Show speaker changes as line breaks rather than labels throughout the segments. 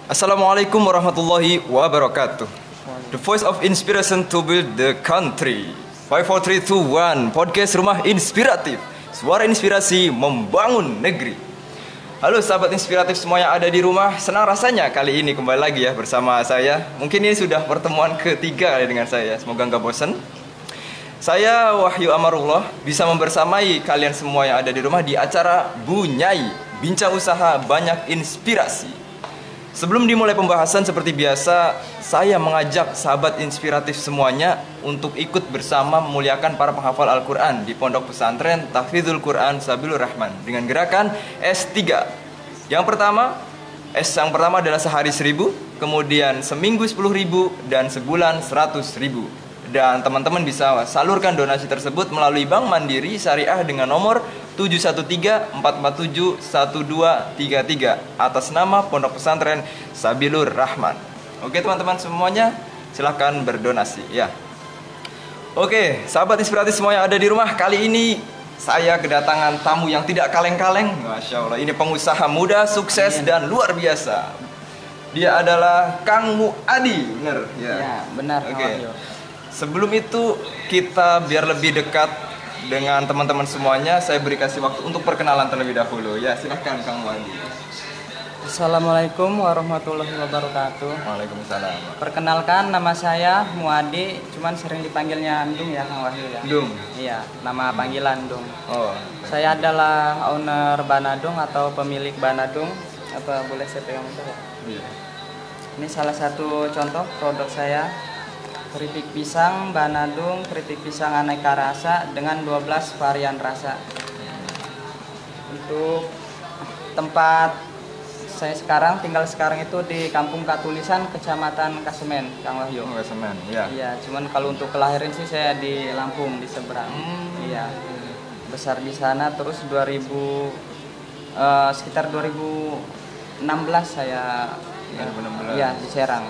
Assalamualaikum warahmatullahi wabarakatuh. The voice of inspiration to build the country. 5, 4, 3, 2, 1. Podcast Rumah Inspiratif. Suara inspirasi membangun negeri. Halo sahabat inspiratif semua yang ada di rumah. Senang rasanya kali ini kembali lagi ya bersama saya. Mungkin ini sudah pertemuan ketiga dengan saya. Semoga nggak bosan. Saya Wahyu Amarullah bisa membersamai kalian semua yang ada di rumah di acara Bunyai, bincang usaha banyak inspirasi. Sebelum dimulai pembahasan seperti biasa, saya mengajak sahabat inspiratif semuanya untuk ikut bersama memuliakan para penghafal Al-Quran di Pondok Pesantren Tahfidzul Quran Sabilur Rahman dengan gerakan S3. Yang pertama adalah sehari 1.000, kemudian seminggu 10.000, dan sebulan 100.000. Dan teman-teman bisa salurkan donasi tersebut melalui Bank Mandiri Syariah dengan nomor 713-447-1233 atas nama Pondok Pesantren Sabilur Rahman. Oke teman-teman semuanya, silahkan berdonasi ya. Oke, sahabat inspiratif semua yang ada di rumah, kali ini saya kedatangan tamu yang tidak kaleng-kaleng. Masya Allah, ini pengusaha muda, sukses dan luar biasa. Dia adalah Kang Muadi, benar?
Ya, benar.
Oke. Sebelum itu kita biar lebih dekat dengan teman-teman semuanya, saya beri kasih waktu untuk perkenalan terlebih dahulu. Ya, silahkan Kang Muadi.
Assalamualaikum warahmatullahi wabarakatuh.
Waalaikumsalam.
Perkenalkan, nama saya Muadi, cuman sering dipanggilnya Andung ya Kang Wahyu ya.
Dung.
Iya, nama panggilan Dung.
Oh.
Saya adalah owner Banadung atau pemilik Banadung. Apa boleh saya pegang itu ya?
Iya.
Ini salah satu contoh produk saya. Keripik pisang Banadung, keripik pisang aneka rasa dengan 12 varian rasa. Untuk tempat saya tinggal sekarang itu di Kampung Katulisan, Kecamatan Kasemen, Kang Wahyu.
Kasemen, ya.
Iya, cuman kalau untuk kelahiran sih saya di Lampung, di seberang. Iya. Besar di sana, terus sekitar 2016 saya
2016.
Iya, di Serang.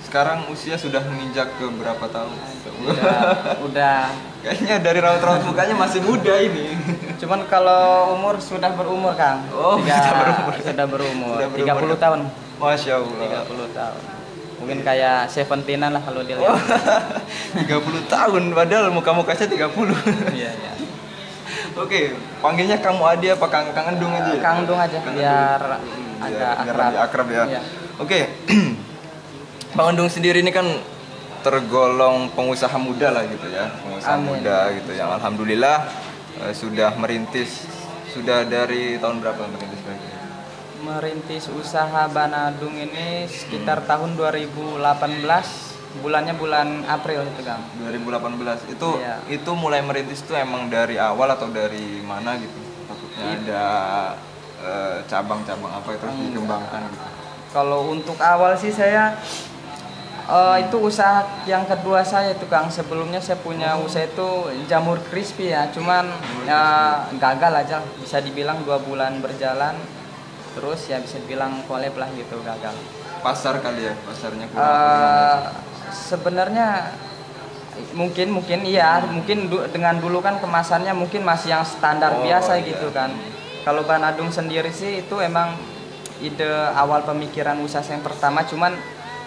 Sekarang usia sudah menginjak ke berapa tahun?
Udah.
Kayaknya dari raut-raut mukanya masih muda ini.
Cuman kalau umur sudah berumur Kang.
Oh,
sudah berumur. 30 tahun.
Masya Allah.
30 tahun. Mungkin kayak Seventeenan lah kalau dilihat.
30 tahun padahal muka-mukanya 30.
Iya, iya.
Oke, panggilnya Kang Muadi apa Kang Endung aja?
Kang Endung aja biar agak
lebih akrab ya.
Iya.
Oke. Bang Endung sendiri ini kan tergolong pengusaha muda lah gitu ya, pengusaha muda gitu yang alhamdulillah sudah merintis. Sudah dari tahun berapa merintis lagi?
Merintis usaha Banadung ini sekitar tahun 2018, bulannya bulan April itu Kang.
2018 itu
iya.
Itu mulai merintis itu emang dari awal atau dari mana gitu? Maksudnya ada cabang-cabang apa itu dikembangkan gitu?
Kalau untuk awal sih saya itu usaha yang kedua saya itu Kang. Sebelumnya saya punya usaha itu jamur crispy ya, cuman gagal aja, bisa dibilang 2 bulan berjalan, terus ya bisa dibilang collab lah gitu, gagal.
Pasar kali ya, pasarnya
sebenarnya mungkin iya, mungkin dengan dulu kan kemasannya mungkin masih yang standar biasa
iya.
gitu kan. Kalau Banadung sendiri sih itu emang ide awal pemikiran usaha yang pertama, cuman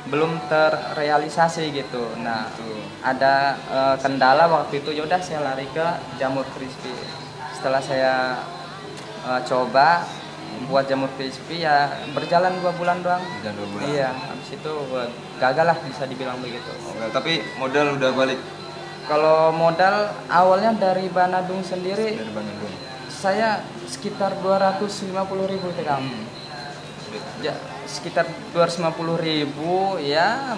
belum terrealisasi gitu. Nah, ada kendala waktu itu, yaudah saya lari ke jamur crispy. Setelah saya coba buat jamur crispy ya berjalan 2 bulan doang.
Berjalan 2 bulan.
Iya, habis itu gagal lah bisa dibilang begitu.
Oke, tapi modal udah balik.
Kalau modal awalnya dari Banadung sendiri,
Dari Banadung.
saya sekitar 250.000 tuh Kang. Ya, sekitar 250.000 ya,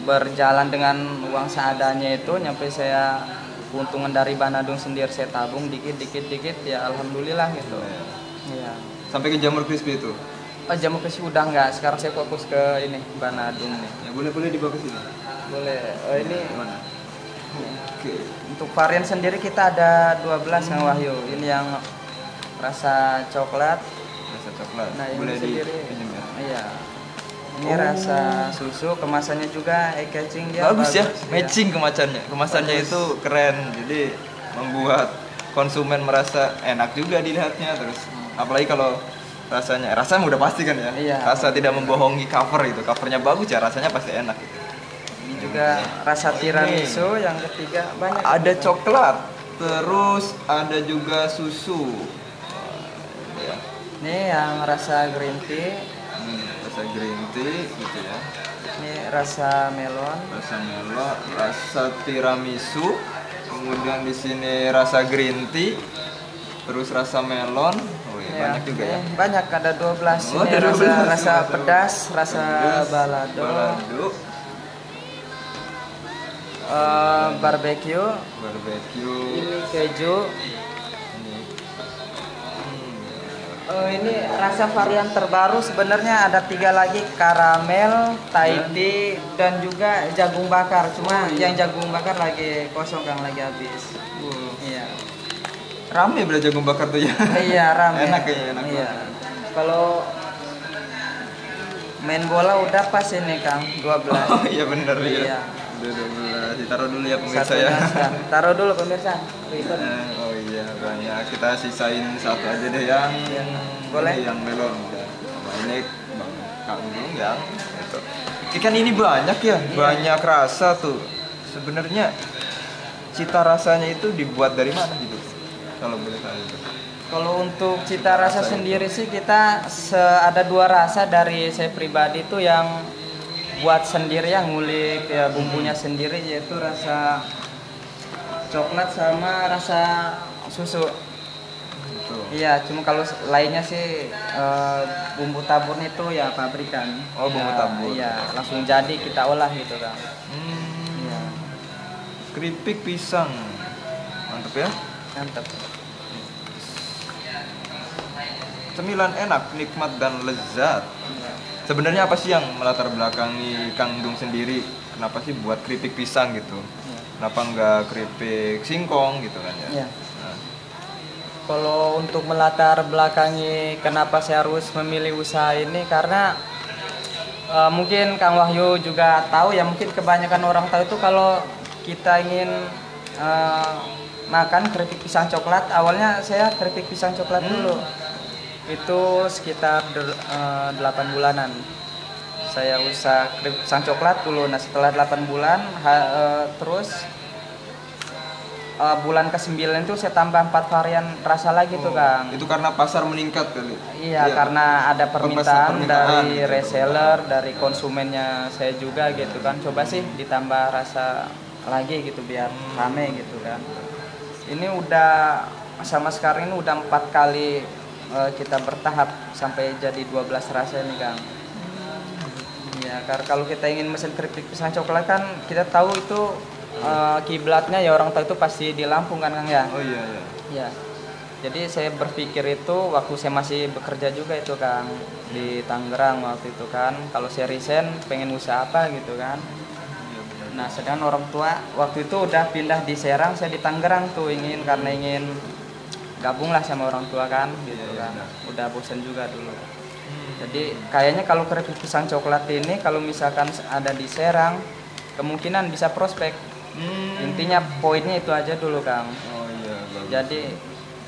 berjalan dengan uang seadanya itu, nyampe saya keuntungan dari Banadung sendiri saya tabung dikit ya alhamdulillah gitu. Iya.
Sampai ke jamur crispy itu.
Jamur crispy udah enggak, sekarang saya fokus ke ini Banadung nih.
Ya boleh dibawa ke sini.
Boleh. Ini
mana? Oke.
Untuk varian sendiri kita ada 12 Kang Wahyu. Ini yang rasa coklat.
Rasa coklat.
Nah, ini
boleh
sendiri.
ya?
Iya. Ini rasa susu, kemasannya juga eye catching dia.
Bagus ya, matching kemasannya itu keren. Jadi membuat konsumen merasa enak juga dilihatnya. Terus apalagi kalau rasanya udah pasti kan ya.
Iya.
Rasa tidak membohongi cover itu. Covernya bagus ya, rasanya pasti enak gitu.
Ini juga rasa tiramisu. Yang ketiga banyak.
Ada coklat, terus ada juga susu. Ya.
Ini yang rasa green tea.
Rasa green tea gitu ya.
Ini rasa melon.
Rasa tiramisu. Kemudian di sini rasa green tea. Terus rasa melon. Oh iya, banyak juga ya.
Banyak, ada 12.
Oh,
Ini
ada 12.
rasa pedas, rasa balado. Barbecue. Ini keju. Ini rasa varian terbaru sebenarnya ada 3 lagi, karamel, Thai tea, dan juga jagung bakar. Cuma yang jagung bakar lagi kosong, Kang, lagi habis. Iya.
Rame bela jagung bakar tuh ya.
Iya, rame.
Enak kayaknya, enak.
Iya. Kalau main bola udah pas ini, Kang, 12.
Oh iya bener ya.
Iya.
Udah 12. Ditaruh dulu ya pemirsa
Satu
ya.
gelas, taruh dulu pemirsa.
Oh iya, banyak. Kita sisain satu aja deh yang
Boleh.
Ini yang melon. Nah, ini Bang Kangdung yang itu. Ikan ini banyak ya, banyak rasa tuh. Sebenarnya cita rasanya itu dibuat dari mana gitu? Kalau boleh tahu itu.
Kalau untuk cita rasa sendiri sih kita ada 2 rasa dari saya pribadi tuh yang buat sendiri, yang ngulik ya bumbunya sendiri, yaitu rasa coklat sama rasa susu.
Betul.
Iya, cuma kalau lainnya sih bumbu taburnya itu ya pabrikan.
Oh, bumbu tabur.
Iya, langsung jadi kita olah gitu, Kang. Iya.
Keripik pisang. Mantap ya.
Mantap.
Cemilan enak, nikmat dan lezat. Sebenarnya apa sih yang melatar belakangi Kang Dung sendiri? Kenapa sih buat keripik pisang gitu? Kenapa nggak keripik singkong gitu kan ya?
Iya. Kalau untuk melatar belakangi kenapa saya harus memilih usaha ini, karena mungkin Kang Wahyu juga tahu ya, mungkin kebanyakan orang tahu itu kalau kita ingin makan keripik pisang coklat, awalnya saya keripik pisang coklat dulu. Itu sekitar 8 bulanan. Saya usaha keripik pisang coklat dulu. Nah, setelah 8 bulan terus bulan ke-9 itu saya tambah 4 varian rasa lagi tuh, Kang.
Itu karena pasar meningkat kali.
Iya, karena ada permintaan dari
gitu.
reseller, dari konsumennya saya juga gitu kan. Coba sih ditambah rasa lagi gitu biar rame gitu kan. Ini udah sama sekarang ini udah 4 kali kita bertahap sampai jadi 12 rasa ini, Kang. Ya, karena kalau kita ingin mesin keripik pisang coklat kan kita tahu itu kiblatnya ya orang tahu itu pasti di Lampung kan, Kang ya.
Oh iya iya.
Ya. Jadi saya berpikir itu waktu saya masih bekerja juga itu, Kang, di Tangerang waktu itu kan. Kalau saya resign pengen usaha apa gitu kan. Nah, sedangkan orang tua waktu itu udah pindah di Serang, saya di Tangerang tuh karena ingin gabung lah sama orang tua kan gitu kan. Udah bosan juga dulu. Jadi kayaknya kalau keripik pisang coklat ini kalau misalkan ada di Serang kemungkinan bisa prospek. Intinya poinnya itu aja dulu, Kang.
Oh iya, bagus.
Jadi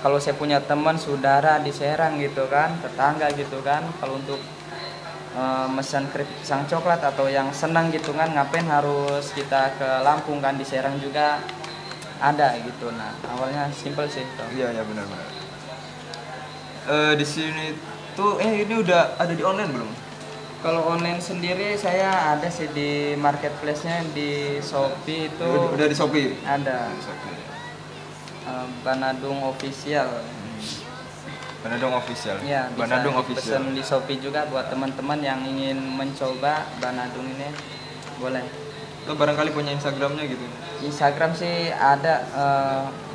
kalau saya punya teman saudara di Serang gitu kan, tetangga gitu kan, kalau untuk mesan keripik pisang coklat atau yang senang gitu kan, ngapain harus kita ke Lampung kan, di Serang juga ada gitu. Nah, awalnya simple sih toh.
Iya ya benar-benar. Di sini tuh ini udah ada di online belum?
Kalau online sendiri saya ada sih di marketplace-nya di Shopee itu.
Udah di Shopee.
Ada. Banadung Official.
Banadung Official.
Ya,
Banadung
bisa
Official.
pesen di Shopee juga buat teman-teman yang ingin mencoba Banadung ini. Boleh.
Lo barangkali punya Instagramnya gitu?
Instagram sih ada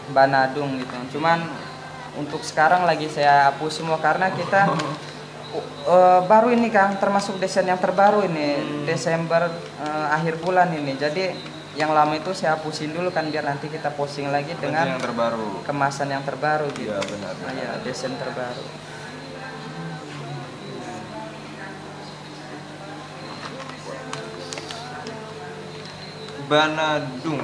Banadung gitu. Cuman untuk sekarang lagi saya hapus semua karena kita baru ini, Kang, termasuk desain yang terbaru ini Desember akhir bulan ini. Jadi yang lama itu saya hapusin dulu kan biar nanti kita posting lagi dengan
yang terbaru,
kemasan yang terbaru gitu.
Iya benar.
Ya, desain terbaru.
Banadung,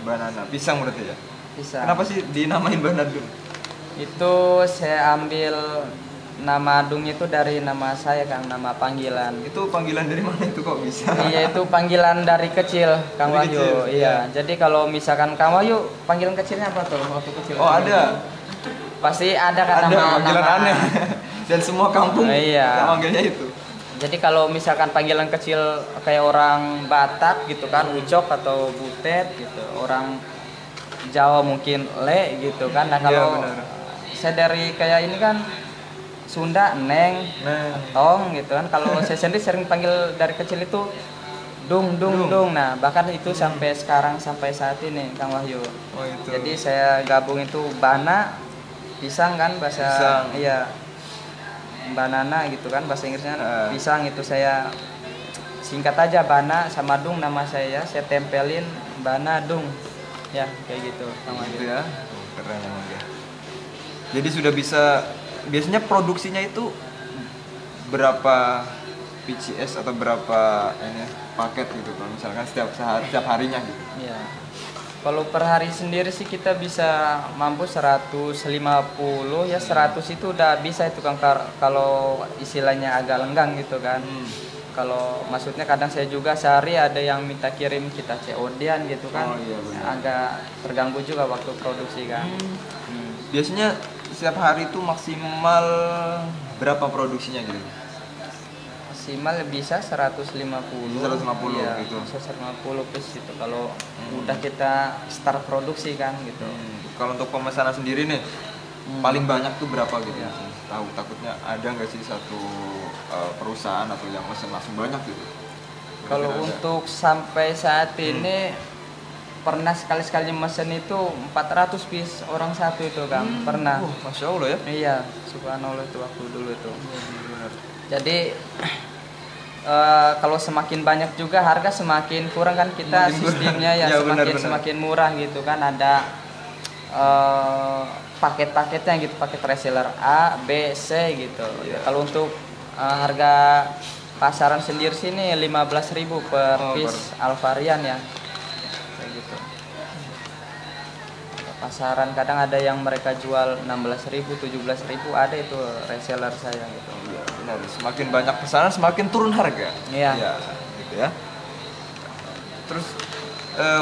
banana, pisang berarti ya?
Bisa.
Kenapa sih dinamain Banadung?
Itu saya ambil nama Adung itu dari nama saya Kang, nama panggilan.
Itu panggilan dari mana itu kok bisa?
Iya, itu panggilan dari kecil Kang
Dari
Wahyu.
kecil,
Iya. Jadi kalau misalkan Kang Wahyu panggilan kecilnya apa tuh waktu kecil?
Oh ada.
Pasti ada kan
Ada
nama
panggilan aneh. Dan semua kampung
Iya.
manggilnya itu.
Jadi kalau misalkan panggilan kecil kayak orang Batak gitu kan, Ucok atau Butet gitu, orang Jawa mungkin Le gitu kan. Nah kalau
benar.
saya dari kayak ini kan Sunda Neng, Tong gitu kan. Kalau saya sendiri sering panggil dari kecil itu Dung. Nah bahkan itu sampai sekarang sampai saat ini Kang Wahyu.
Oh itu.
Jadi saya gabung itu Bana, pisang kan bahasa
Pisang.
iya. Banana gitu kan bahasa Inggrisnya pisang, itu saya singkat aja Bana sama Dung nama saya tempelin Bana Dung ya kayak gitu sama
Gitu ya. Keren emang dia. Jadi sudah bisa, biasanya produksinya itu berapa PCS atau berapa ini paket gitu kalau misalkan setiap harinya gitu.
ya. Kalau per hari sendiri sih kita bisa mampu 150 ya, 100 itu udah bisa itu kan kalau istilahnya agak lenggang gitu kan. Kalau maksudnya kadang saya juga sehari ada yang minta kirim kita COD-an gitu kan.
Oh, iya, benar.
Agak terganggu juga waktu produksi kan.
Biasanya setiap hari itu maksimal berapa produksinya gitu?
Maksimal bisa 150.
150
iya,
gitu.
Bisa 150 piece gitu kalau udah kita start produksi kan gitu.
Kalau untuk pemesanan sendiri nih, paling banyak tuh berapa gitu?
Iya.
Tahu takutnya ada nggak sih satu perusahaan atau yang mesen langsung banyak gitu?
Kalau
Kira-kira ada.
untuk sampai saat ini pernah sekali-sekali mesen itu 400 piece orang satu itu kan pernah.
Masya Allah ya.
Iya, subhanallah itu waktu dulu itu.
Benar.
Jadi kalau semakin banyak juga harga semakin kurang kan kita
Semakin
sistemnya
kurang.
ya,
Ya,
semakin
benar.
semakin murah gitu kan, ada paket-paketnya gitu, paket reseller A, B, C gitu.
Iya.
Kalau untuk harga pasaran sendiri sini 15.000 per
Oh,
piece Alvarian ya. Kayak gitu. Pasaran kadang ada yang mereka jual 16.000, 17.000, ada itu reseller saya gitu.
Iya, benar. Semakin banyak pesanan semakin turun harga.
Iya.
Ya, gitu ya. Terus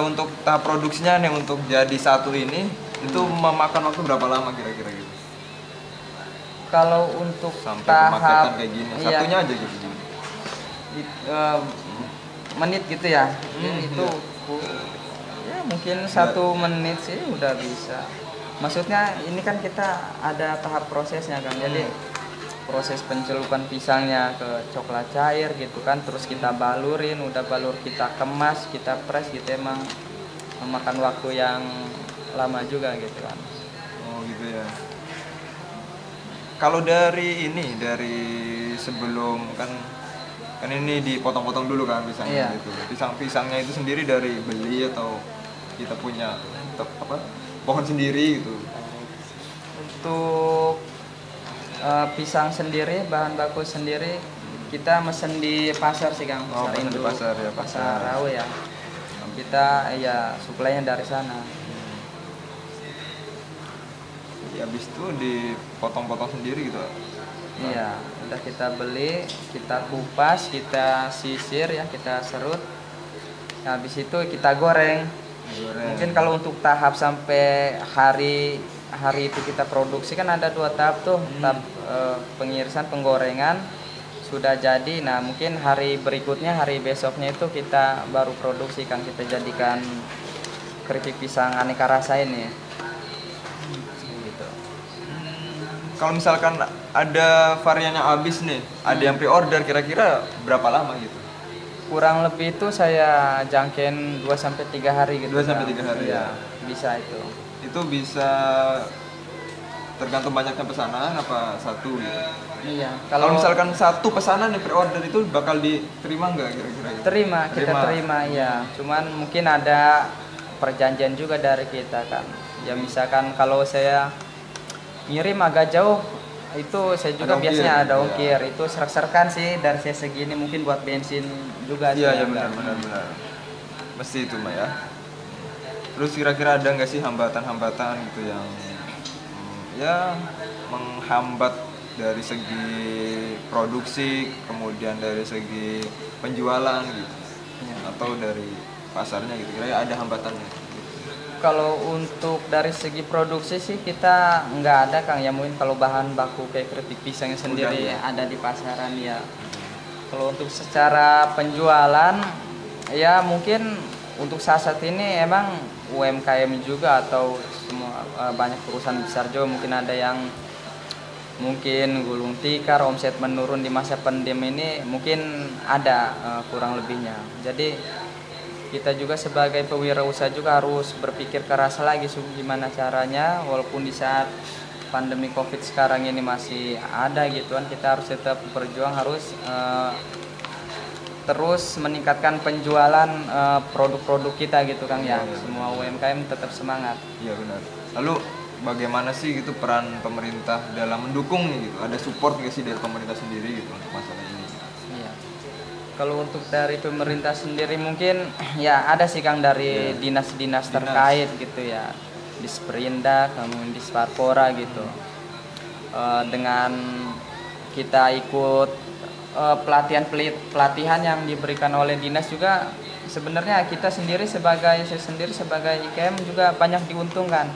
untuk tahap produksinya nih untuk jadi satu ini itu memakan waktu berapa lama kira-kira gitu?
Kalau untuk
Sampai
tahap
pemaketan kayak gini.
iya,
Satunya aja gitu.
menit gitu ya.
Hmm,
Itu ya mungkin 1 menit sih udah bisa. Maksudnya ini kan kita ada tahap prosesnya kan. Jadi proses pencelupan pisangnya ke coklat cair gitu kan, terus kita balurin, udah balur kita kemas, kita press gitu, emang memakan waktu yang lama juga gitu kan.
Oh gitu ya. Kalau dari ini, dari sebelum kan ini dipotong-potong dulu kan pisangnya
Iya.
gitu. Pisangnya itu sendiri dari beli atau kita punya pohon sendiri gitu.
Untuk pisang sendiri, bahan baku sendiri kita mesen di pasar sih Kang,
Oh, pesen di
induk,
pasar ya,
pasar Rawa ya. Kita ya suplainya dari sana.
Ya, habis itu dipotong-potong sendiri gitu.
Iya, udah kita beli, kita kupas, kita sisir ya, kita serut. Nah, habis itu kita goreng. Mungkin kalau untuk tahap sampai hari itu kita produksi kan ada 2 tahap tuh, tahap pengirisan, penggorengan sudah jadi. Nah mungkin hari berikutnya, hari besoknya itu kita baru produksi kan, kita jadikan keripik pisang aneka rasa ini. Gitu.
Kalau misalkan ada varian yang habis nih, ada yang pre-order, kira-kira berapa lama gitu?
Kurang lebih itu saya jangken 2-3 hari gitu.
2-3 hari ya.
Bisa itu.
Itu bisa tergantung banyaknya pesanan apa satu gitu.
Iya.
Kalau misalkan satu pesanan yang pre-order itu bakal diterima nggak kira-kira? Gitu?
Kita terima ya. Cuman mungkin ada perjanjian juga dari kita kan. Ya misalkan kalau saya ngirim agak jauh, itu saya juga
Ada
biasanya
ongkir,
ada
ya.
ongkir. Itu serak-serakan sih dari saya segini, mungkin buat bensin juga sih.
Iya, ya benar. Mesti itu mah ya. Terus kira-kira ada nggak sih hambatan-hambatan gitu yang ya menghambat dari segi produksi, kemudian dari segi penjualan gitu, atau dari pasarnya gitu, kira-kira ada hambatannya?
Kalau untuk dari segi produksi sih kita nggak ada Kang ya, mungkin kalau bahan baku kayak keripik pisangnya sendiri ada di pasaran ya. Kalau untuk secara penjualan ya mungkin untuk saat ini emang UMKM juga atau semua banyak perusahaan besar juga mungkin ada yang mungkin gulung tikar, omset menurun di masa pandemi ini mungkin ada kurang lebihnya. Jadi kita juga sebagai pewirausaha juga harus berpikir keras lagi gimana caranya walaupun di saat pandemi Covid sekarang ini masih ada gitu kan, kita harus tetap berjuang, harus terus meningkatkan penjualan produk-produk kita gitu Kang ya. Semua UMKM tetap semangat.
Iya benar. Lalu bagaimana sih gitu peran pemerintah dalam mendukung nih gitu? Ada support nggak sih dari pemerintah sendiri gitu untuk masalah ini?
Iya. Kalau untuk dari pemerintah sendiri mungkin ya ada sih Kang dari dinas-dinas terkait gitu ya. Disperindak, kemudian Disparpora gitu. Dengan kita ikut pelatihan yang diberikan oleh dinas juga sebenarnya kita sendiri sebagai IKM juga banyak diuntungkan.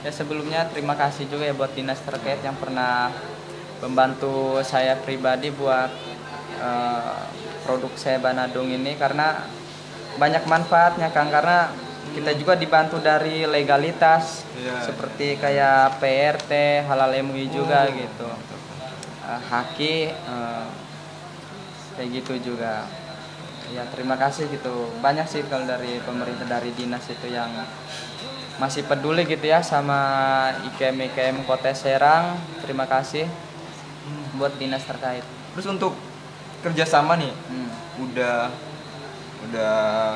Ya sebelumnya terima kasih juga ya buat dinas terkait yang pernah membantu saya pribadi buat produk saya Banadung ini, karena banyak manfaatnya Kang, karena kita juga dibantu dari legalitas seperti kayak PRT, halal MUI juga gitu, haki kayak gitu juga. Ya terima kasih gitu, banyak sih kalau dari pemerintah, dari dinas itu yang masih peduli gitu ya sama IKM Kota Serang. Terima kasih buat dinas terkait.
Terus untuk kerjasama nih, udah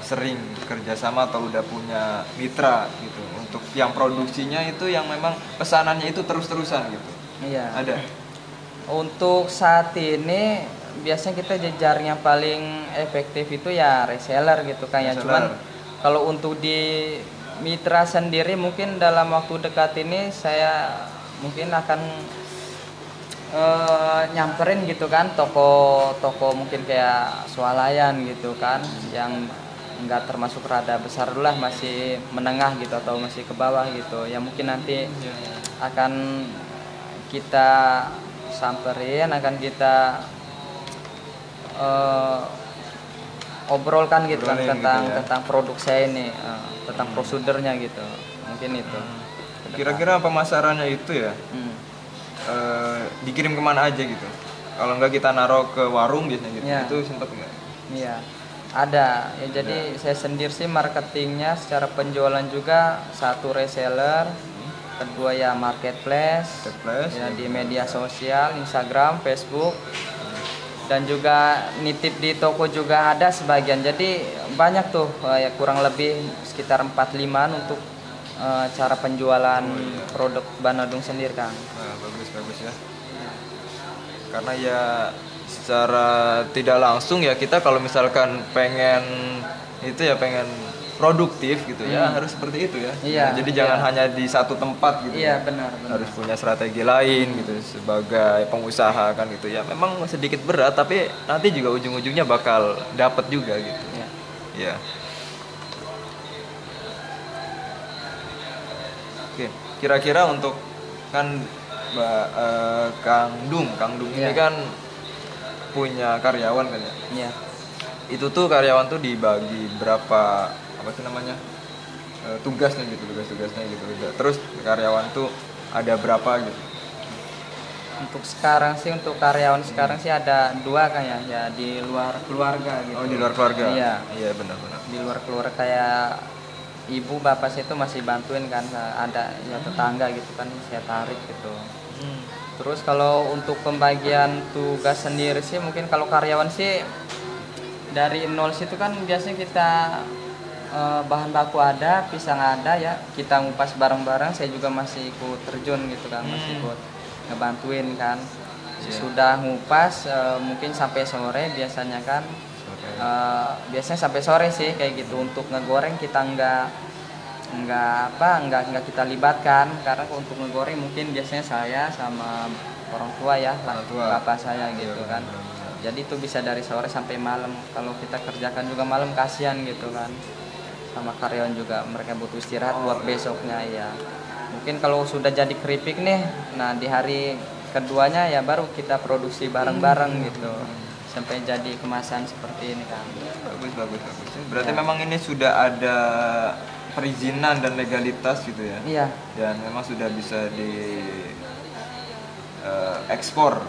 sering kerjasama atau udah punya mitra gitu untuk yang produksinya itu yang memang pesanannya itu terus-terusan gitu?
Iya.
Ada.
Untuk saat ini biasanya kita jejaring yang paling efektif itu ya reseller gitu kan ya. Cuman kalau untuk di mitra sendiri mungkin dalam waktu dekat ini saya mungkin akan nyamperin gitu kan toko-toko mungkin kayak swalayan gitu kan, yang nggak termasuk rada besar dulu lah, masih menengah gitu atau masih ke bawah gitu ya, mungkin nanti akan kita samperin, akan kita obrolkan gitu kan tentang produk saya ini, tentang prosedurnya gitu, mungkin itu.
Kira-kira pemasarannya itu ya dikirim kemana aja gitu? Kalau enggak kita naruh ke warung biasanya gitu, itu sempat enggak?
Iya, ada ya. Jadi saya sendiri sih marketingnya secara penjualan juga, satu reseller, kedua ya marketplace ya, di media sosial, Instagram, Facebook, dan juga nitip di toko juga ada sebagian. Jadi banyak tuh ya, kurang lebih sekitar 4-5an untuk cara penjualan produk Banadung sendiri Kang.
Nah, bagus ya. Karena ya secara tidak langsung ya kita kalau misalkan pengen produktif gitu ya harus seperti itu ya.
Iya,
jadi jangan hanya di satu tempat gitu.
Iya, benar.
Harus punya strategi lain gitu sebagai pengusaha kan gitu ya. Memang sedikit berat tapi nanti juga ujung-ujungnya bakal dapat juga gitu. Iya. Oke, kira-kira untuk kan Kang Dung ini kan punya karyawan kan ya?
Iya.
Itu tuh karyawan tuh dibagi berapa apa sih namanya tugasnya gitu. Terus karyawan tuh ada berapa gitu?
Untuk sekarang sih, untuk karyawan sekarang sih ada 2 kan ya di luar keluarga gitu.
Oh, di luar keluarga. Iya benar.
Di luar keluarga kayak ibu bapak saya itu masih bantuin kan, ada ya tetangga gitu kan saya tarik gitu. Terus kalau untuk pembagian tugas sendiri sih mungkin kalau karyawan sih dari nol situ kan biasanya kita bahan baku ada, pisang ada ya, kita ngupas bareng-bareng. Saya juga masih ikut terjun gitu kan, masih ikut ngebantuin kan. Sudah ngupas mungkin sampai sore biasanya kan. Biasanya sampai sore sih kayak gitu. Untuk ngegoreng kita nggak kita libatkan, karena untuk ngegoreng mungkin biasanya saya sama orang tua ya,
Orang tua.
bapak saya gitu
Iya,
kan.
benar-benar.
Jadi itu bisa dari sore sampai malam. Kalau kita kerjakan juga malam kasihan gitu kan. Sama karyawan juga mereka butuh istirahat buat besoknya ya. Mungkin kalau sudah jadi keripik nih, nah di hari keduanya ya baru kita produksi bareng-bareng gitu. Sampai jadi kemasan seperti ini kan.
Bagus. Berarti
Ya.
memang ini sudah ada perizinan dan legalitas gitu ya.
Iya.
Dan memang sudah bisa di ekspor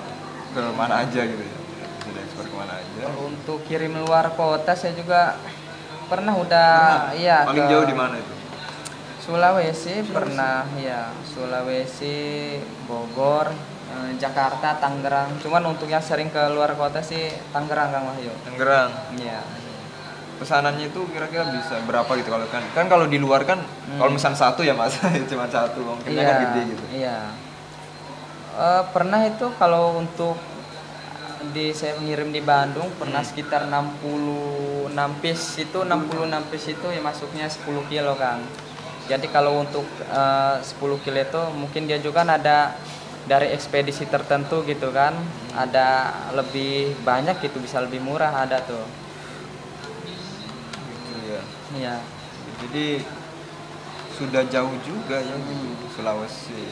ke mana aja gitu ya. Bisa diekspor ke mana aja.
Kalau untuk kirim luar kota saya juga udah iya
Paling
ke
jauh di mana itu?
Sulawesi pernah ya, Sulawesi, Bogor, Jakarta, Tangerang. Cuman untuk yang sering ke luar kota sih Tangerang Kang Wahyu.
Tangerang.
Iya.
Pesanannya itu kira-kira bisa berapa gitu kalau kan kalau di luar kan kalau pesan satu ya Mas cuma satu mungkinnya kan gede gitu.
Iya. Pernah itu kalau untuk saya ngirim di Bandung pernah sekitar 66 piece itu 66 piece itu ya masuknya 10 kilo Kang. Jadi kalau untuk 10 kilo itu mungkin dia juga ada dari ekspedisi tertentu gitu kan, ada lebih banyak gitu bisa lebih murah ada tuh.
Gitu ya.
Iya.
Jadi sudah jauh juga ya gitu Sulawesi.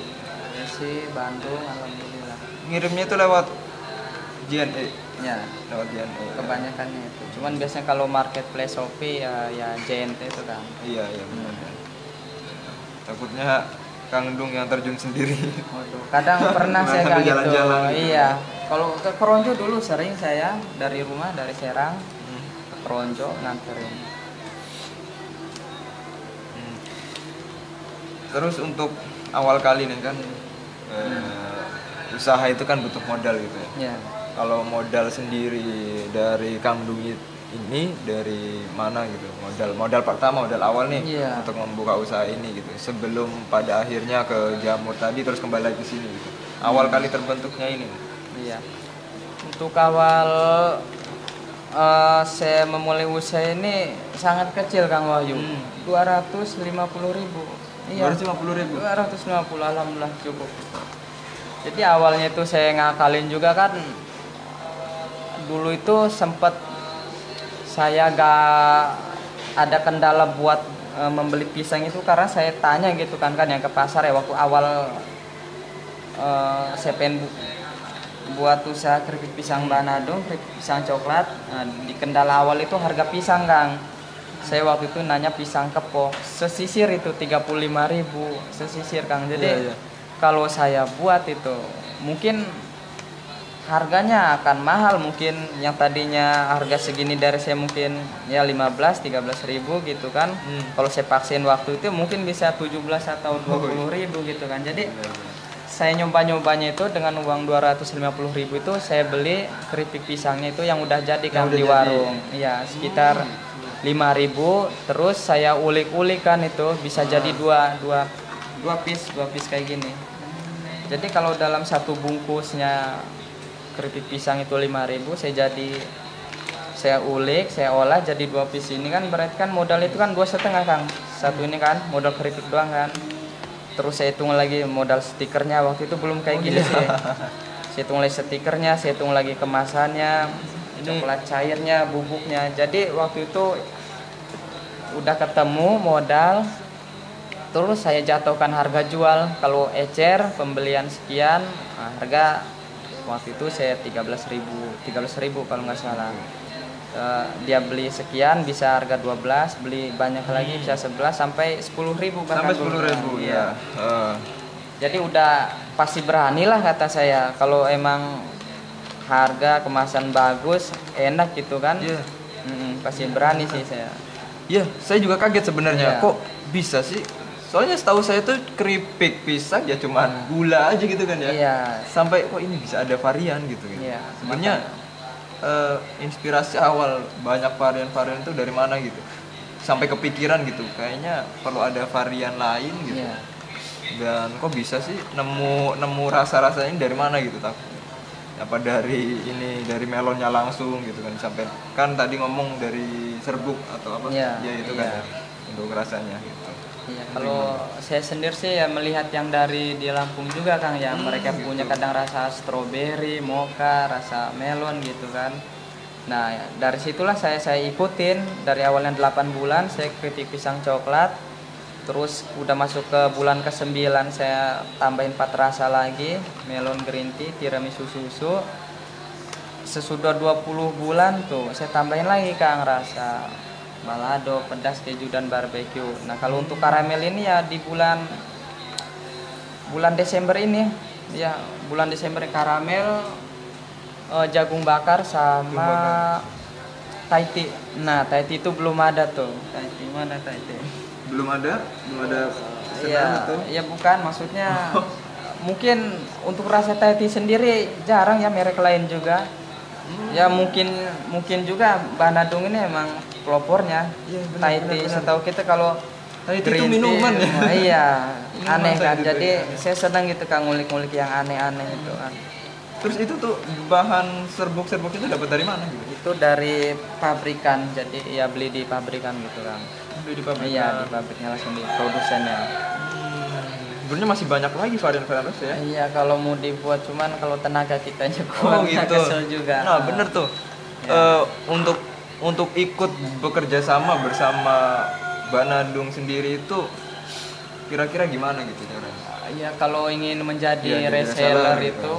Sulawesi, Bandung, alhamdulillah.
Ngirimnya itu lewat JNE,
Ya.
lewat JNE.
Kebanyakannya itu. Cuman biasanya kalau marketplace Shopee ya JNT itu kan.
Iya benar. Takutnya Kang Dung yang terjun sendiri.
Waduh, kadang pernah saya
Sambil
Kang gitu.
jalan-jalan gitu.
Iya. Kalau ke Keronjo dulu sering saya dari rumah dari Serang ke Keronjo nganterin.
Terus untuk awal kali nih kan usaha itu kan butuh modal gitu ya.
Ya.
Kalau modal sendiri dari Kang Dung ini dari mana gitu? Modal pertama, modal awal nih
Iya.
untuk membuka usaha ini gitu. Sebelum pada akhirnya ke jamur tadi terus kembali lagi ke sini gitu. Awal kali terbentuknya ini.
Iya. Untuk awal saya memulai usaha ini sangat kecil Kang Wahyu. 250.000. Iya.
250.000.
250 alhamdulillah cukup. Jadi awalnya itu saya ngakalin juga kan. Dulu itu sempat saya gak ada kendala buat membeli pisang itu karena saya tanya gitu kan yang ke pasar ya waktu awal saya pengen buat usaha keripik pisang Banado, keripik pisang coklat. Di kendala awal itu harga pisang Kang. Saya waktu itu nanya pisang kepok sesisir itu 35.000 sesisir Kang. Jadi
Iya.
kalau saya buat itu mungkin harganya akan mahal, mungkin yang tadinya harga segini dari saya mungkin ya 15-13.000 gitu kan. Kalau saya paksain waktu itu mungkin bisa 17 atau 20.000 gitu kan. Jadi saya nyoba-nyobanya itu dengan uang 250.000 itu saya beli keripik pisangnya itu yang udah jadi kan
udah
di
jadi.
warung. Iya, sekitar 5.000 terus saya ulik-ulik kan itu bisa jadi dua piece kayak gini. Jadi kalau dalam satu bungkusnya keripik pisang itu 5.000 saya ulik, saya olah jadi 2 piece ini kan berarti kan modal itu kan 2,5 Kang. Satu ini kan modal keripik doang kan. Terus saya hitung lagi modal stikernya waktu itu belum kayak gini sih. Saya hitung lagi stikernya, saya hitung lagi kemasannya, coklat cairnya, bubuknya. Jadi waktu itu udah ketemu modal. Terus saya jatuhkan harga jual. Kalau ecer pembelian sekian, harga waktu itu saya 13.000 kalau nggak salah. Dia beli sekian bisa harga 12, beli banyak lagi bisa 11 sampai 10.000
Sampai 10.000 ya.
Jadi udah pasti beranilah kata saya kalau emang harga kemasan bagus enak gitu kan.
Iya.
Pasti berani sih saya.
Iya, saya juga kaget sebenarnya.
Iya.
Kok bisa sih? Soalnya setahu saya tuh keripik pisang ya cuman gula aja gitu kan ya.
Iya.
Sampai kok ini bisa ada varian gitu.
Iya,
Sebenarnya inspirasi awal banyak varian-varian itu dari mana gitu? Sampai kepikiran gitu. Kayaknya perlu ada varian lain gitu.
Iya.
Dan kok bisa sih nemu rasa-rasanya dari mana gitu tak? Apa dari melonnya langsung gitu kan sampai kan tadi ngomong dari serbuk atau apa
Iya,
ya itu
iya.
kan ya, untuk rasanya gitu.
Iya, kalau saya sendiri sih ya melihat yang dari di Lampung juga Kang ya, mereka punya kadang rasa stroberi, mocha, rasa melon gitu kan. Nah, ya, dari situlah saya ikutin dari awalnya 8 bulan saya kritik pisang coklat. Terus udah masuk ke bulan ke-9 saya tambahin 4 rasa lagi, melon green tea, tiramisu susu. Sesudah 20 bulan tuh saya tambahin lagi Kang rasa balado, pedas, keju dan barbeque. Nah, kalau untuk karamel ini ya di bulan bulan Desember ini ya, bulan Desember karamel jagung bakar sama Thai tea. Nah, Thai tea itu belum ada tuh. Thai tea mana Thai tea?
Belum ada
Iya, ya bukan maksudnya mungkin untuk rasa Thai tea sendiri jarang ya, merek lain juga. Ya mungkin juga Bandung ini emang pelopornya. Thai tea setahu kita kalau
Thai tea itu
green tea,
minuman ya.
Iya, aneh
Minuman
kan.
Thai tea
Jadi
itu.
saya senang gitu Kang ngulik-ngulik yang aneh-aneh itu kan.
Terus itu tuh bahan serbuk-serbuk itu dapat dari mana gitu?
Itu dari pabrikan. Jadi ya beli di pabrikan gitu kan.
Beli di pabrik.
Iya, di pabriknya langsung di produsennya.
Sebenarnya masih banyak lagi varian-varian rasa ya.
Iya, kalau mau dibuat cuman kalau tenaga kitanya
Oh
kurang
gitu.
kesel juga.
Nah bener tuh.
Ya.
Untuk ikut bekerja sama bersama Banadung sendiri itu kira-kira gimana gitu caranya?
Iya, kalau ingin menjadi
Iya, jadi
reseller
reseller
itu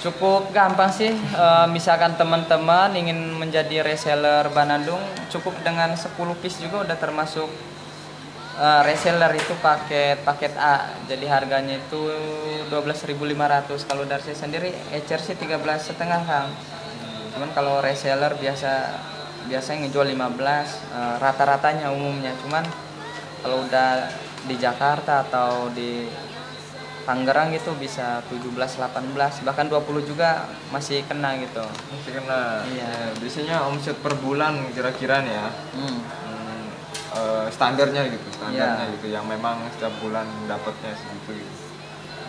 cukup gampang sih. Misalkan teman-teman ingin menjadi reseller Banadung, cukup dengan 10 piece juga udah termasuk reseller. Itu paket A. Jadi harganya itu 12.500. Kalau dari saya sendiri ecer sih 13,5 Kang. Cuman kalau reseller biasanya ngejual 15 rata-ratanya umumnya. Cuman kalau udah di Jakarta atau di Tangerang gitu bisa 17, 18, bahkan 20 juga masih kena gitu.
Masih kena.
Iya.
Ya, biasanya omset per bulan kira-kira nih ya. Standarnya
Iya.
gitu yang memang setiap bulan dapatnya segitu gitu.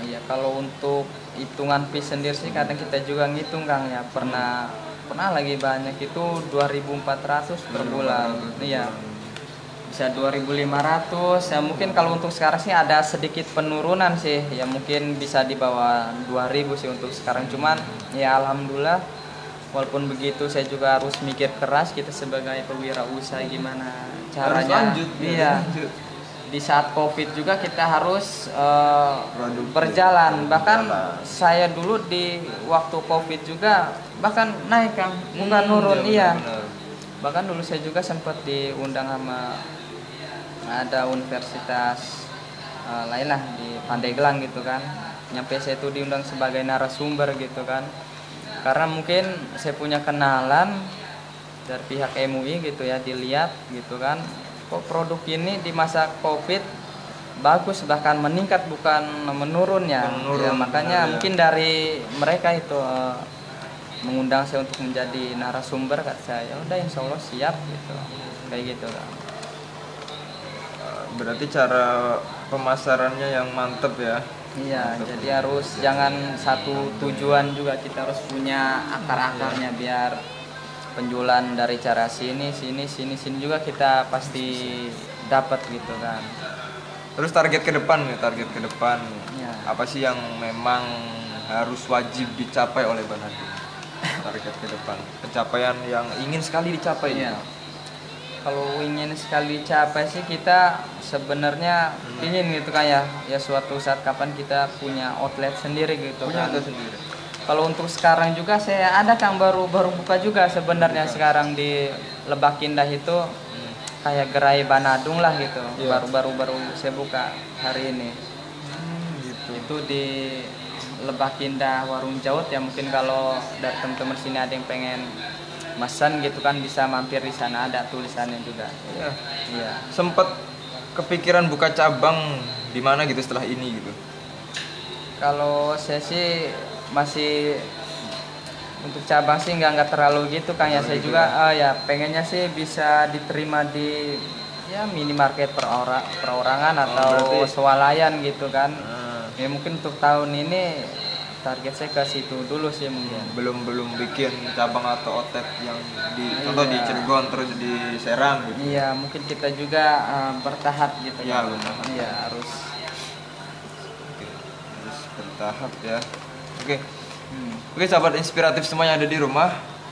Iya, kalau untuk hitungan piece sendiri sih kadang kita juga ngitung Kang ya. Pernah lagi banyak itu 2.400 per bulan. Iya. Bisa 2.500. Ya mungkin kalau untuk sekarang sih ada sedikit penurunan sih. Ya mungkin bisa di bawah 2.000 sih untuk sekarang. Cuman ya alhamdulillah walaupun begitu saya juga harus mikir keras kita sebagai pewirausaha gimana caranya.
Harus lanjut.
Iya.
Lanjut.
Di saat Covid juga kita harus
Produktif.
berjalan. Bahkan saya dulu di waktu Covid juga bahkan naik Kang, bukan turun. Iya.
Benar.
Bahkan dulu saya juga sempat diundang sama ada universitas lain lah di Pandeglang gitu kan. Nyampe saya itu diundang sebagai narasumber gitu kan. Karena mungkin saya punya kenalan dari pihak MUI gitu ya, dilihat gitu kan. Kok produk ini di masa Covid bagus, bahkan meningkat bukan menurun ya. Ya makanya mungkin dari mereka itu mengundang saya untuk menjadi narasumber. Kata saya, udah insya Allah siap gitu, kayak gitu kan.
Berarti cara pemasarannya yang mantep ya.
Iya, jadi harus jangan satu tujuan juga, kita harus punya akar-akarnya biar penjualan dari cara sini juga kita pasti dapat gitu kan.
Terus target ke depan
Ya.
apa sih yang memang harus wajib dicapai oleh Banadung? Target ke depan, pencapaian yang ingin sekali dicapai.
Iya. Kalau ingin sekali dicapai sih kita sebenarnya ingin gitu kan ya, suatu saat kapan kita punya outlet sendiri gitu
Punya
kan.
outlet sendiri.
Kalau untuk sekarang juga saya ada Kang baru buka juga sebenarnya sekarang di Lebak Indah itu kayak gerai Banadung lah gitu.
Iya.
Baru saya buka hari ini.
Gitu.
Itu di Lebak Indah Warung Jaut ya, mungkin kalau dari teman-teman sini ada yang pengen pesan gitu kan bisa mampir di sana, ada tulisannya juga.
Iya.
Iya.
Sempet kepikiran buka cabang di mana gitu setelah ini gitu.
Kalau saya sih masih untuk cabang sih nggak terlalu gitu Kang ya. Saya juga ya pengennya sih bisa diterima di ya minimarket perorangan atau
berarti
swalayan gitu kan. Ya mungkin untuk tahun ini target saya ke situ dulu sih mungkin.
Belum bikin cabang atau outlet yang contoh di Cilegon terus di Serang gitu.
Iya, mungkin kita juga bertahap gitu.
Iya, benar.
Iya, harus.
Oke, harus bertahap ya. Oke. Oke, sahabat inspiratif semua yang ada di rumah.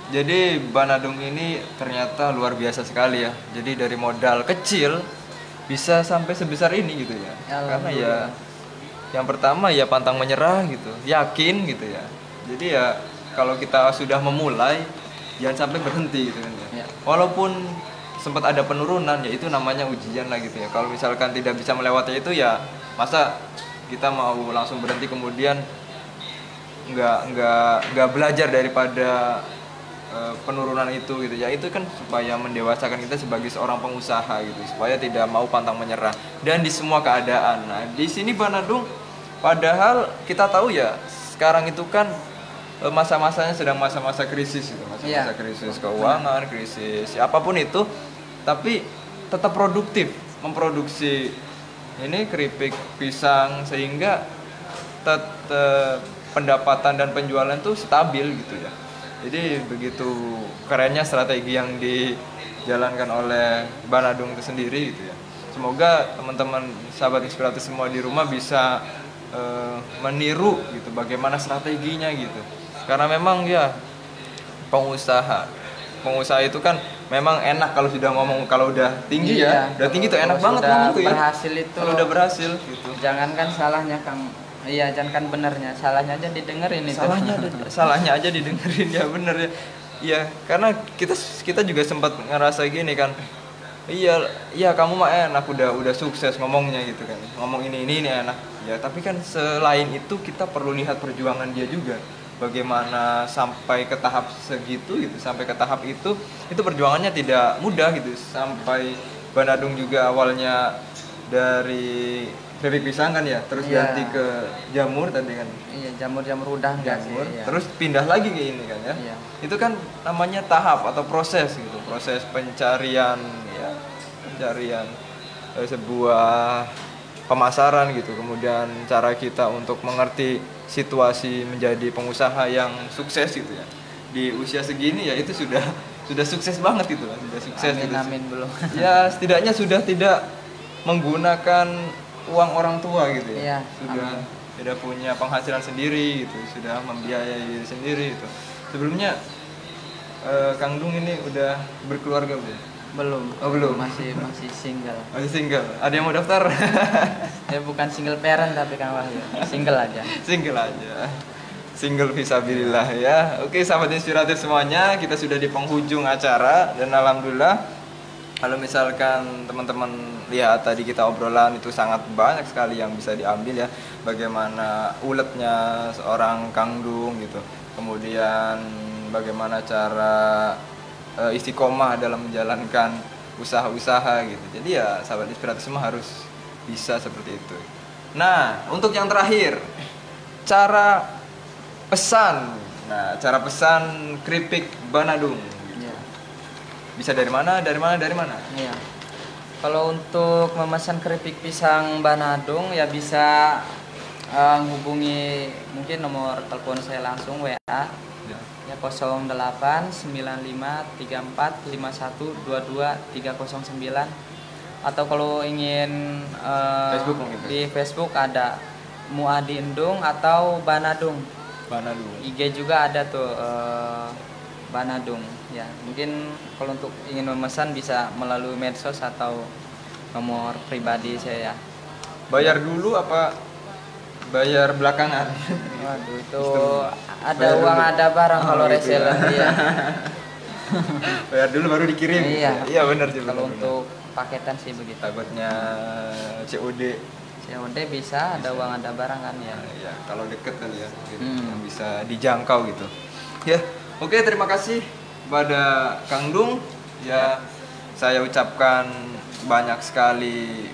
Jadi Banadung ini ternyata luar biasa sekali ya. Jadi dari modal kecil bisa sampai sebesar ini gitu ya. Karena ya yang pertama ya pantang menyerah gitu, yakin gitu ya. Jadi ya kalau kita sudah memulai jangan sampai berhenti gitu kan ya. Walaupun sempat ada penurunan ya itu namanya ujian lah gitu ya. Kalau misalkan tidak bisa melewati itu ya masa kita mau langsung berhenti kemudian nggak belajar daripada penurunan itu gitu ya. Itu kan supaya mendewasakan kita sebagai seorang pengusaha gitu, supaya tidak mau pantang menyerah dan di semua keadaan. Nah di sini Banadung padahal kita tahu ya sekarang itu kan masa-masanya sedang masa-masa krisis gitu, masa-masa krisis keuangan, krisis apapun itu, tapi tetap produktif memproduksi ini keripik pisang sehingga tetap pendapatan dan penjualan tuh stabil gitu ya. Jadi begitu kerennya strategi yang dijalankan oleh Banadung itu sendiri gitu ya. Semoga teman-teman sahabat inspiratif semua di rumah bisa meniru gitu bagaimana strateginya gitu. Karena memang ya pengusaha itu kan memang enak kalau sudah ngomong, kalau udah tinggi ya, udah tinggi tuh enak banget ngomong tuh ya.
Berhasil itu.
Kalau udah berhasil gitu.
Jangankan salahnya Kang. Iya, jangan kan benernya, salahnya aja didengerin itu.
Salahnya aja didengerin ya, bener ya. Iya, karena kita juga sempat ngerasa gini kan. Iya kamu mah enak udah sukses ngomongnya gitu kan. Ngomong ini enak. Ya, tapi kan selain itu kita perlu lihat perjuangan dia juga. Bagaimana sampai ke tahap segitu gitu, sampai ke tahap itu perjuangannya tidak mudah gitu. Sampai Banadung juga awalnya dari keripik pisang kan ya, terus ganti ke jamur tadi kan.
Iya, jamur udang
jamur. Iya. Terus pindah lagi ke ini kan ya. Iya. Itu kan namanya tahap atau proses gitu, proses pencarian sebuah pemasaran gitu. Kemudian cara kita untuk mengerti situasi menjadi pengusaha yang sukses gitu ya. Di usia segini ya itu sudah sukses banget gitu, sudah sukses
amin,
gitu.
Amin belum.
Ya, setidaknya sudah tidak menggunakan uang orang tua gitu ya. Sudah tidak punya penghasilan sendiri gitu, sudah membiayai diri sendiri gitu. Sebelumnya Kang Dung ini udah berkeluarga belum?
Belum. Masih single.
Masih single. Ada yang mau daftar?
Ya bukan single parent tapi Kang Wahyu. Single aja.
Single fisabilillah ya. Oke, sahabat inspiratif semuanya, kita sudah di penghujung acara dan alhamdulillah kalau misalkan teman-teman lihat tadi kita obrolan itu sangat banyak sekali yang bisa diambil ya. Bagaimana uletnya seorang Kang Dung gitu. Kemudian bagaimana cara istiqomah dalam menjalankan usaha-usaha gitu. Jadi ya sahabat inspiratif semua harus bisa seperti itu. Nah, untuk yang terakhir, cara pesan keripik Banadung. Bisa dari mana? Iya.
Kalau untuk memesan keripik pisang Banadung ya bisa hubungi mungkin nomor telepon saya langsung WA ya 08 95 34 51 22 309 atau kalau ingin di Facebook ada Muadi Endung atau Banadung. IG juga ada tuh Banadung ya. Mungkin kalau untuk ingin memesan bisa melalui medsos atau nomor pribadi saya.
Bayar dulu apa bayar belakangan?
Waduh, itu ada uang ada barang kalau reseller ya.
Bayar dulu baru dikirim. Iya benar sih.
Kalau untuk paketan sih begitu.
Takutnya COD
bisa, ada uang ada barang kan ya.
Iya, kalau deket kali ya, yang bisa dijangkau gitu. Ya, oke, terima kasih pada Kang Dung. Ya, saya ucapkan banyak sekali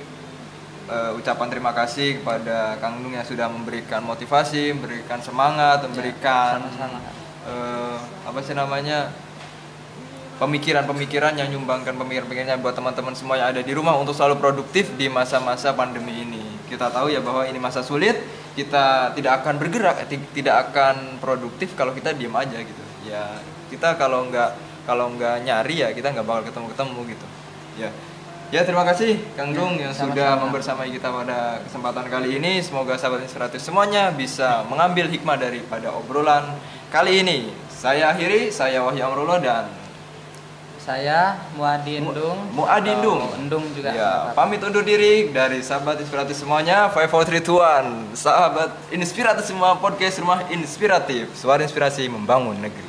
ucapan terima kasih kepada Kang Dung yang sudah memberikan motivasi, memberikan semangat, memberikan pemikiran-pemikiran yang nyumbangkan pemikiran-pemikirannya buat teman-teman semua yang ada di rumah untuk selalu produktif di masa-masa pandemi ini. Kita tahu ya bahwa ini masa sulit, kita tidak akan bergerak, tidak akan produktif kalau kita diam aja gitu. Ya kita kalau nggak nyari ya kita nggak bakal ketemu gitu. Ya terima kasih Kang Dung yang sudah membersamai kita pada kesempatan kali ini. Semoga sahabat inspiratif semuanya bisa mengambil hikmah daripada obrolan kali ini. Saya akhiri, saya Wahyu Amrullah dan
saya Muadi Endung.
Muadi Endung.
Endung juga.
Ya, pamit undur diri dari sahabat inspiratif semuanya. 5 4 3 2 1. Sahabat inspiratif semua, podcast Rumah Inspiratif. Suara inspirasi membangun negeri.